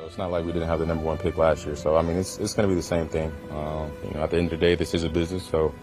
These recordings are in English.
It's not like we didn't have the number one pick last year. So, I mean, it's going to be the same thing. At the end of the day, this is a business. So,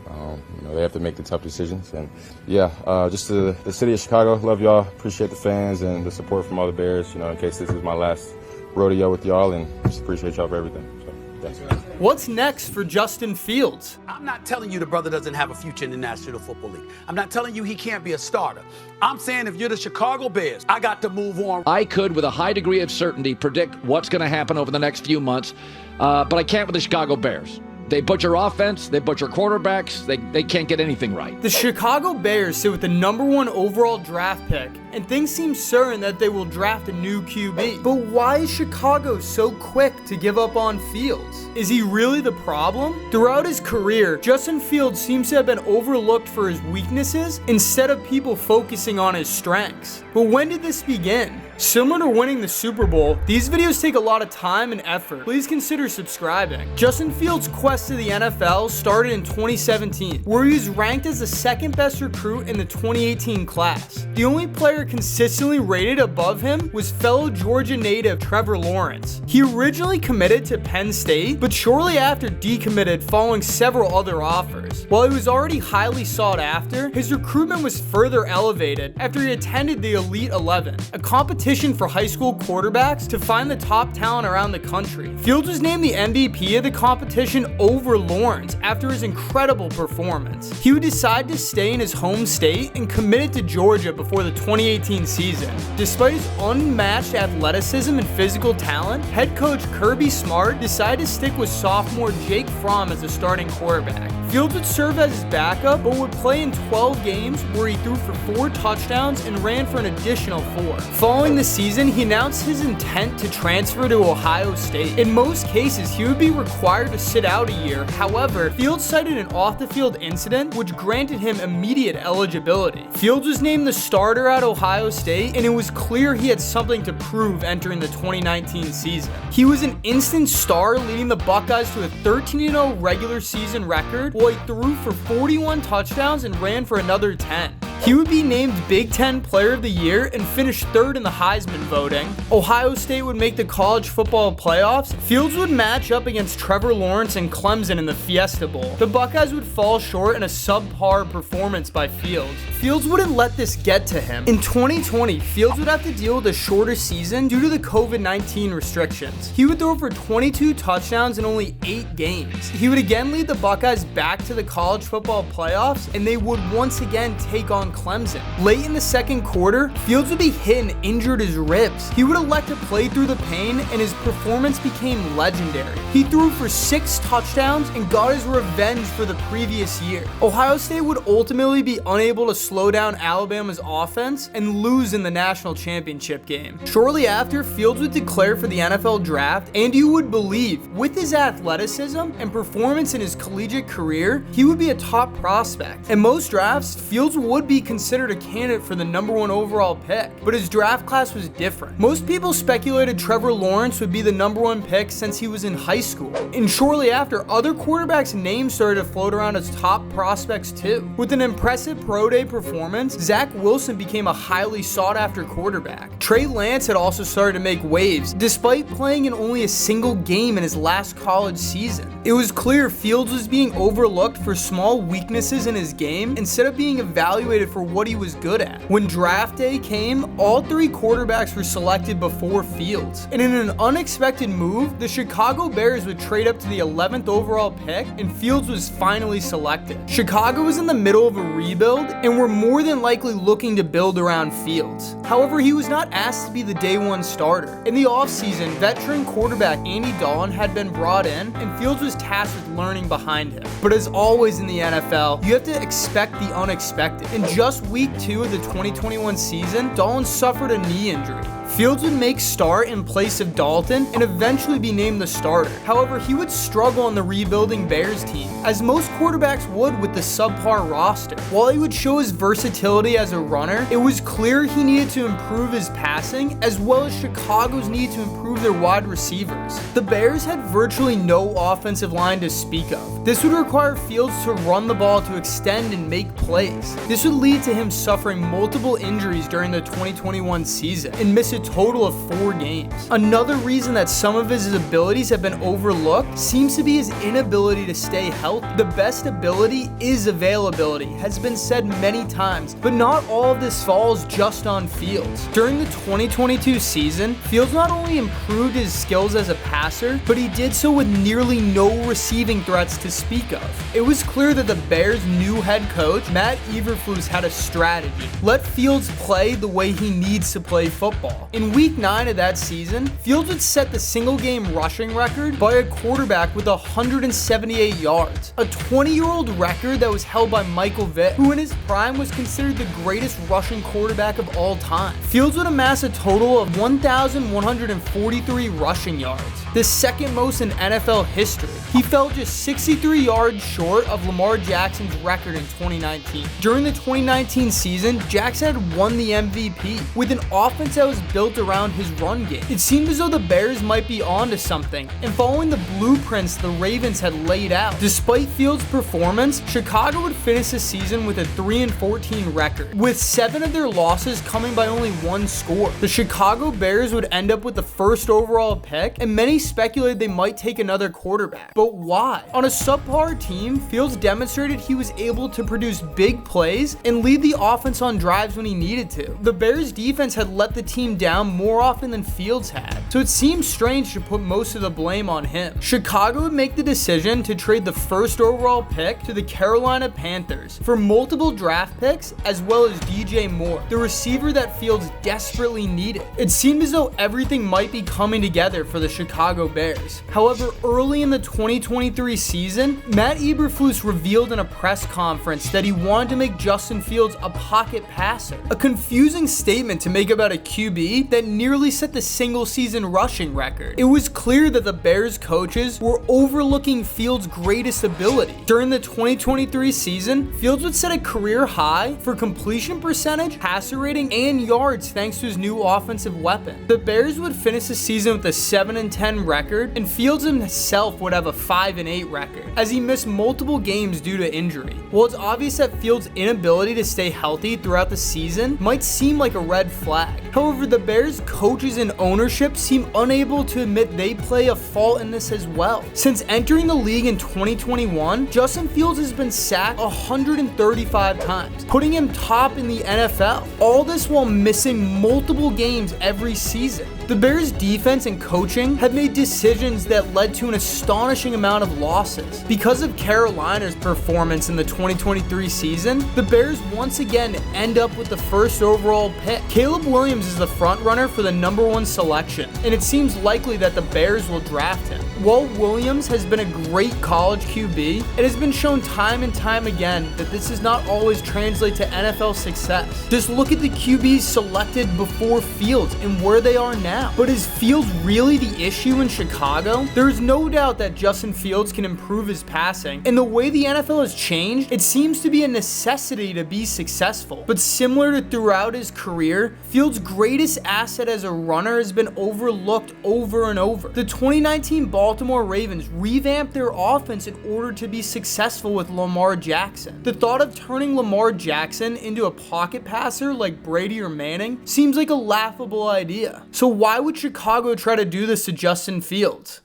they have to make the tough decisions. And, just the city of Chicago, love y'all. Appreciate the fans and the support from all the Bears, in case this is my last rodeo with y'all. And just appreciate y'all for everything. So, thanks. What's next for Justin Fields? I'm not telling you the brother doesn't have a future in the National Football League. I'm not telling you he can't be a starter. I'm saying if you're the Chicago Bears, I got to move on. I could, with a high degree of certainty, predict what's going to happen over the next few months, but I can't with the Chicago Bears. They butcher offense, they butcher quarterbacks, they can't get anything right. The Chicago Bears sit with the number 1 overall draft pick, and things seem certain that they will draft a new QB. But why is Chicago so quick to give up on Fields? Is he really the problem? Throughout his career, Justin Fields seems to have been overlooked for his weaknesses instead of people focusing on his strengths. But when did this begin? Similar to winning the Super Bowl, these videos take a lot of time and effort. Please consider subscribing. Justin Fields' quest to the NFL started in 2017, where he was ranked as the second best recruit in the 2018 class. The only player consistently rated above him was fellow Georgia native Trevor Lawrence. He originally committed to Penn State, but shortly after decommitted following several other offers. While he was already highly sought after, his recruitment was further elevated after he attended the Elite 11, a competition for high school quarterbacks to find the top talent around the country. Fields was named the MVP of the competition over Lawrence after his incredible performance. He would decide to stay in his home state and committed to Georgia before the 2018 season. Despite his unmatched athleticism and physical talent, head coach Kirby Smart decided to stick with sophomore Jake Fromm as a starting quarterback. Fields would serve as his backup, but would play in 12 games where he threw for 4 touchdowns and ran for an additional 4. Following the season, he announced his intent to transfer to Ohio State. In most cases, he would be required to sit out a year. However, Fields cited an off-the-field incident which granted him immediate eligibility. Fields was named the starter at Ohio State, and it was clear he had something to prove entering the 2019 season. He was an instant star, leading the Buckeyes to a 13-0 regular season record, while he threw for 41 touchdowns and ran for another 10. He would be named Big Ten Player of the Year and finish 3rd in the Heisman voting. Ohio State would make the college football playoffs. Fields would match up against Trevor Lawrence and Clemson in the Fiesta Bowl. The Buckeyes would fall short in a subpar performance by Fields. Fields wouldn't let this get to him. In 2020, Fields would have to deal with a shorter season due to the COVID-19 restrictions. He would throw for 22 touchdowns in only 8 games. He would again lead the Buckeyes back to the college football playoffs, and they would once again take on Clemson. Late in the second quarter, Fields would be hit and injured his ribs. He would elect to play through the pain, and his performance became legendary. He threw for 6 touchdowns and got his revenge for the previous year. Ohio State would ultimately be unable to slow down Alabama's offense and lose in the national championship game. Shortly after, Fields would declare for the NFL draft, and you would believe, with his athleticism and performance in his collegiate career, he would be a top prospect. In most drafts, Fields would be considered a candidate for the number 1 overall pick, but his draft class was different. Most people speculated Trevor Lawrence would be the number 1 pick since he was in high school, and shortly after, other quarterbacks' names started to float around as top prospects too. With an impressive pro day performance, Zach Wilson became a highly sought after quarterback. Trey Lance had also started to make waves, despite playing in only a single game in his last college season. It was clear Fields was being overlooked for small weaknesses in his game instead of being evaluated for what he was good at. When draft day came, all 3 quarterbacks were selected before Fields. And in an unexpected move, the Chicago Bears would trade up to the 11th overall pick, and Fields was finally selected. Chicago was in the middle of a rebuild and were more than likely looking to build around Fields. However, he was not asked to be the day 1 starter. In the offseason, veteran quarterback Andy Dalton had been brought in, and Fields was tasked with learning behind him. But as always in the NFL, you have to expect the unexpected. In just week 2 of the 2021 season, Dalton suffered a knee injury. Fields would make start in place of Dalton and eventually be named the starter. However, he would struggle on the rebuilding Bears team, as most quarterbacks would with the subpar roster. While he would show his versatility as a runner, it was clear he needed to improve his passing, as well as Chicago's need to improve their wide receivers. The Bears had virtually no offensive line to speak of. This would require Fields to run the ball to extend and make plays. This would lead to him suffering multiple injuries during the 2021 season and miss a total of 4 games. Another reason that some of his abilities have been overlooked seems to be his inability to stay healthy. The best ability is availability, has been said many times, but not all of this falls just on Fields. During the 2022 season, Fields not only improved his skills as a passer, but he did so with nearly no receiving threats to speak of. It was clear that the Bears' new head coach, Matt Eberflus, had a strategy. Let Fields play the way he needs to play football. In week 9 of that season, Fields would set the single-game rushing record by a quarterback with 178 yards, a 20-year-old record that was held by Michael Vick, who in his prime was considered the greatest rushing quarterback of all time. Fields would amass a total of 1,143 rushing yards, the second most in NFL history. He fell just 63 yards short of Lamar Jackson's record in 2019. During the 2019 season, Jackson had won the MVP with an offense that was built around his run game. It seemed as though the Bears might be onto something and following the blueprints the Ravens had laid out. Despite Fields' performance, Chicago would finish the season with a 3-14 record, with 7 of their losses coming by only 1 score. The Chicago Bears would end up with the first overall pick, and many speculated they might take another quarterback. But why? On a subpar team, Fields demonstrated he was able to produce big plays and lead the offense on drives when he needed to. The Bears defense had let the team down more often than Fields had, so it seems strange to put most of the blame on him. Chicago would make the decision to trade the first overall pick to the Carolina Panthers for multiple draft picks as well as DJ Moore, the receiver that Fields desperately needed. It seemed as though everything might be coming together for the Chicago Bears. However, early in the 2023 season, Matt Eberflus revealed in a press conference that he wanted to make Justin Fields a pocket passer, a confusing statement to make about a QB that nearly set the single-season rushing record. It was clear that the Bears coaches were overlooking Fields' greatest ability. During the 2023 season, Fields would set a career high for completion percentage, passer rating, and yards thanks to his new offensive weapon. The Bears would finish the season with a 7-10 record, and Fields himself would have a 5-8 record, as he missed multiple games due to injury. While it's obvious that Fields' inability to stay healthy throughout the season might seem like a red flag, however, the Bears coaches and ownership seem unable to admit they play a fault in this as well. Since entering the league in 2021, Justin Fields has been sacked 135 times, putting him top in the NFL. All this while missing multiple games every season. The Bears' defense and coaching have made decisions that led to an astonishing amount of losses. Because of Carolina's performance in the 2023 season, the Bears once again end up with the first overall pick. Caleb Williams is the front runner for the #1 selection, and it seems likely that the Bears will draft him. While Williams has been a great college QB, it has been shown time and time again that this does not always translate to NFL success. Just look at the QBs selected before Fields and where they are now. But is Fields really the issue in Chicago? There is no doubt that Justin Fields can improve his passing, and the way the NFL has changed, it seems to be a necessity to be successful. But similar to throughout his career, Fields' greatest asset as a runner has been overlooked over and over. The 2019 Baltimore Ravens revamped their offense in order to be successful with Lamar Jackson. The thought of turning Lamar Jackson into a pocket passer like Brady or Manning seems like a laughable idea. So why would Chicago try to do this to Justin Fields?